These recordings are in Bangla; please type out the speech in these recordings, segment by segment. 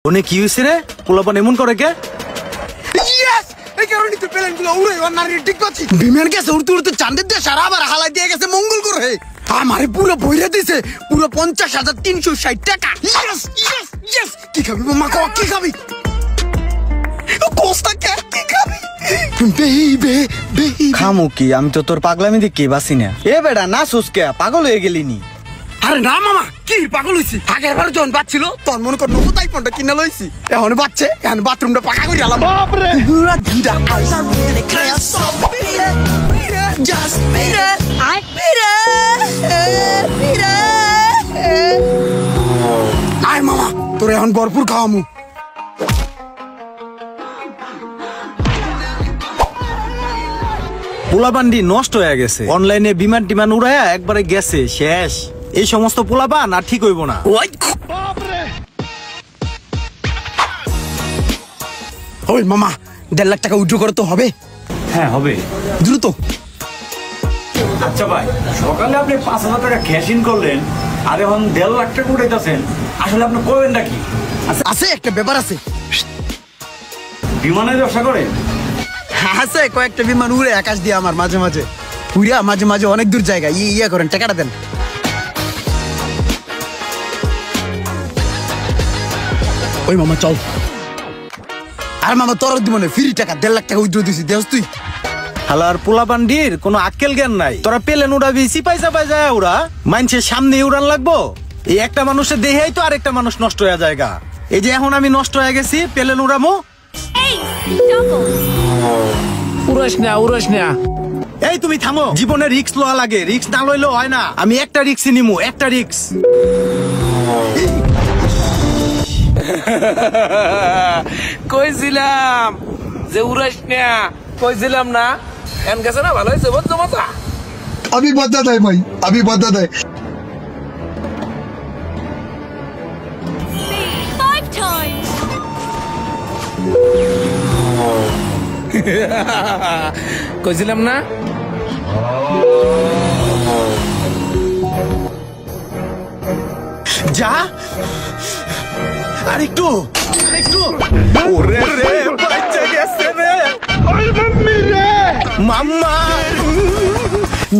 ওনে কি হইছে রে? পোলাপান এমন করে কে? ইয়েস, এই কারণে তো প্লেনগুলো উড়ে ওনার ঠিক আছে। বিমান গেছে উড়তে উড়তে চাঁদের দেশ আর আবার হালাই দিয়ে গেছে মঙ্গল গ্রহে। আমারে পুরো বইরা দিছে পুরো 50,360 টাকা। Yes yes yes. কি খাবি মামা, কি খাবি? কোস্তা কে কি খাবি? বেবি বেবি খামু কি? আমি তো তোর পাগলামি দেখি বাসি না। এ বেটা না সুসকে পাগল হয়ে গেলি নি? আরে না মামা, কি পাগল হইছি? আগের বার যখন বাচ্ছিল তখন মনে কর নতুন আইফোনটা কিনে লইছি। এখন বাচ্চে, এখন বাথরুমটা পাকা করে আলাম। বাপ রে পুরা দিদা আইসা রে ক্লাস সব পিরে পিরে জাস্ট পিরে আই পিরে পিরে। আয় মামা, তোরে এখন ভরপুর খাওয়ামু। পোলাপান্ডি নষ্ট হয়ে গেছে, অনলাইনে বিমান টিমান উড়ায়া একবারে গেছে শেষ। এই সমস্ত পোলাপান আর ঠিক হইব না। ওই মামা, 1.5 লাখ টাকা উইথড্র করতে হবে। হ্যাঁ হবে। দ্রুত। আচ্ছা ভাই, সকালে আপনি 5,000 টাকা ক্যাশ ইন করলেন, আর এখন 1.5 লাখ টাকা উঠাইতেছেন, আসলে আপনি করবেন নাকি? আছে একটা ব্যাপার আছে। বিমানের ব্যবসা করেন? আছে কয়েকটা বিমান উড়ে আকাশ দিয়ে আমার মাঝে মাঝে উড়িয়া মাঝে মাঝে অনেক দূর জায়গায় ইয়া করেন, টাকাটা দেন। ওই মামা চল। আর মামা তোর দিবনে ফ্রি টাকা 1.5 লাখ টাকা উইথড্র দিছি, দেখ তুই। হালার পোলাপান্ডির কোনো আক্কেল জ্ঞান নাই। তোরা পেলেন উড়াবি, সিপাই চাপাই যায় উড়া, মানুষের সামনে উড়ান লাগবো। এই একটা মানুষের দেহেই তো আরেকটা মানুষ নষ্ট হয়ে জায়গা। এই যে এখন আমি নষ্ট হয়ে গেছি, পেলেন উড়ামো। উড়াস না। এই তুমি থামো, জীবনে রিস্ক লওয়া লাগে, রিস্ক না লইলেও হয় না। আমি একটা রিস্কই নিমু, একটা রিস্ক। কইছিলাম যে উড়াস না, কইছিলাম না? এন গেছে না, ভালো হয়েছে বুঝছো মজা। अभी बदला है भाई, अभी बदला है। 5 times. কইছিলাম না? যা আরেকটু আরেকটু। ওরে রে, বাচ্চা গেছে রে। ওই মাম্মি রে, মাম্মা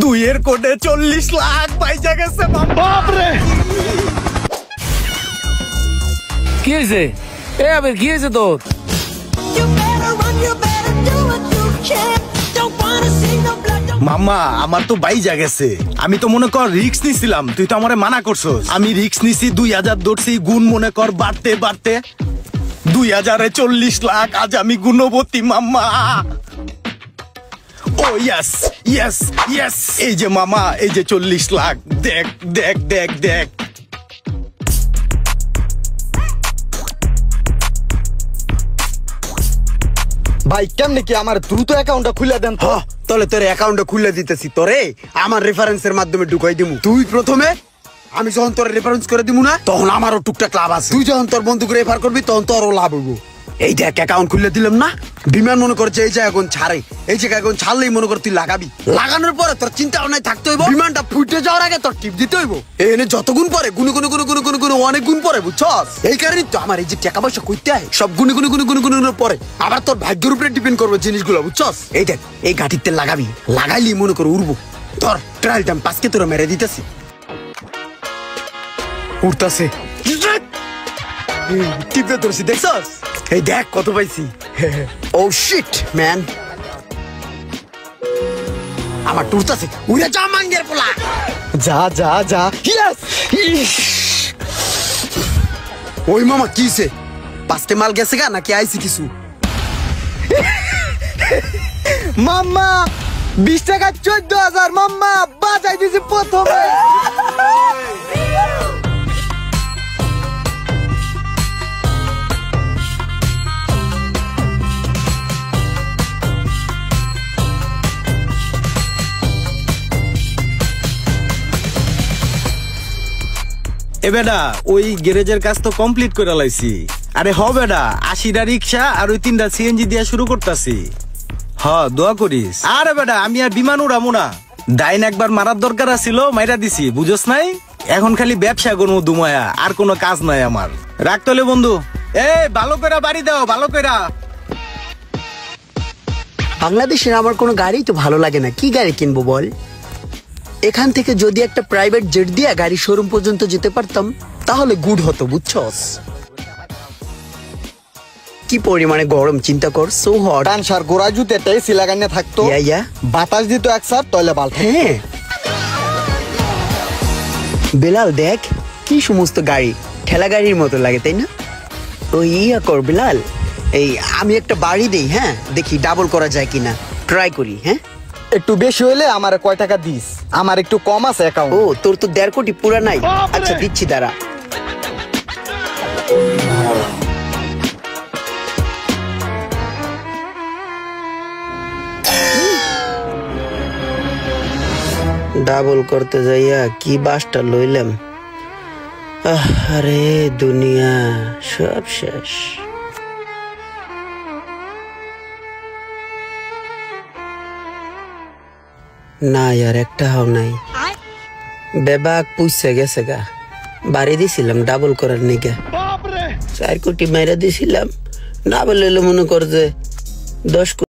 2 এর কোটে 40 লাখ পয়সা গেছে। বাপ রে, কি হয়েছে? এ আবার কি হয়েছে তোর? You better run, you better do what you can. Don't wanna see no blood. মাম্মা আমার তো বাইজা গেছে। আমি তো মনে কর রিস্ক নিছিলাম, তুই তো আমারে মানা করছস। আমি রিস্ক নিছি, 2000 ধরছি, গুণ মনে কর বাড়তে বাড়তে 2000-এ 40 লাখ। আজ আমি গুণবতী মাম্মা। ও ইয়েস ইয়েস ইয়েস। এই যে মামা, এই যে 40 লাখ। দেখ দেখ দেখ দেখ। ভাই কেমনে কি আমার দ্রুত অ্যাকাউন্টটা খুলে দেন তো। তাহলে তোর অ্যাকাউন্টটা খুলে দিতেছি, তোরে আমার রেফারেন্সের মাধ্যমে ঢুকাই দিমু। তুই প্রথমে, আমি যখন তোর রেফারেন্স করে দিমু না, তখন আমারও টুকটাক লাভ আছে। তুই যখন তোর বন্ধুকে রেফার করবি তখন তোরও লাভ হইব। এই দেখ অ্যাকাউন্ট খুলে দিলাম না। বিমান মনে করছে এই জায়গা এখন ছাড়ে, এই জায়গা এখন ছাড়লেই মনে কর তুই লাগাবি। লাগানোর পরে তোর চিন্তা ভাবনায় থাকতে হইব, বিমানটা ফুটে যাওয়ার আগে তোর টিপ দিতে হইব। এনে যত গুণ পরে গুনে গুনে গুনে গুনে গুনে গুনে অনেক গুণ পরে, বুঝছস? এই কারণে তো আমার এই যে টাকা পয়সা কইতে হয় সব গুনে গুনে গুনে গুনে গুনে পরে। আবার তোর ভাগ্যের উপরে ডিপেন্ড করবে জিনিসগুলো, বুঝছস? এই দেখ এই ঘাটিতে লাগাবি, লাগাইলি মনে করে উড়বো। তোর ট্রায়াল টাইম পাঁচকে তোরা মেরে দিতেছি। উড়তাছে, টিপে ধরছি, দেখছস? এই দেখ কত পাইছি। ও শিট ম্যান, আমার টুরতাছে। উড়ে যা মাঙ্গের পোলা, যা যা যা। ইয়েস। ওই মামা কিছে? পাঁচটে মাল গেছে গা নাকি আইছি কিছু? মাম্মা 20 টাকা 14,000 মাম্মা বাজাই দিছি প্রথমে। এ বেডা ওই গ্যারেজের কাজ তো কমপ্লিট করে লাইছি। আরে হ বেডা, 80টা রিক্সা আর ওই 3টা সিএনজি দিয়া শুরু করতেছি। হ দোয়া করিস। আরে বেডা আমি আর বিমান উড়ামু না, ডাইন একবার মারার দরকার ছিল, মাইরা দিছি, বুঝস নাই? এখন খালি ব্যবসা করবো দুমায়া, আর কোনো কাজ নাই আমার। রাখতলে বন্ধু, ভালো করে বাড়ি দাও, ভালো করে। বাংলাদেশের আমার কোনো গাড়ি তো ভালো লাগে না, কি গাড়ি কিনবো বল? এখান থেকে যদি একটা প্রাইভেট জেট দিয়ে গাড়ি শোরুম পর্যন্ত যেতে পারতাম তাহলে গুড হতো, বুঝছস? কি পরিমাণে গরম চিন্তা কর, সো হট। টান সার গোড়া জুতেতে এসি লাগাইনে থাকতো, ইয়া বাতাস দিত এক সার তলে বাল। হ্যাঁ বেলাল দেখ কি সমস্ত গাড়ি, ঠেলা গাড়ির মতো লাগে তাই না? ও ইয়া কর বেলাল, এই আমি একটা বাড়ি দেই, হ্যাঁ দেখি ডাবল করা যায় কিনা, ট্রাই করি। হ্যাঁ একটু বেশি হইলে আমার কয় টাকা দিস? আমার একটু কম আছে অ্যাকাউন্ট। ও তোর তো 1.5 কোটি পুরা নাই। আচ্ছা দিচ্ছি দাঁড়া। ডাবল করতে যাইয়া কি বাসটা লইলাম, আরে দুনিয়া সব শেষ। না ইয়ার একটা হাও নাই, বেবাক পুষছে গেছে গা। বাড়ি দিছিলাম ডাবল করার নিগে, 4 কোটি মাইরা দিছিলাম, না বলে মনে কর যে 10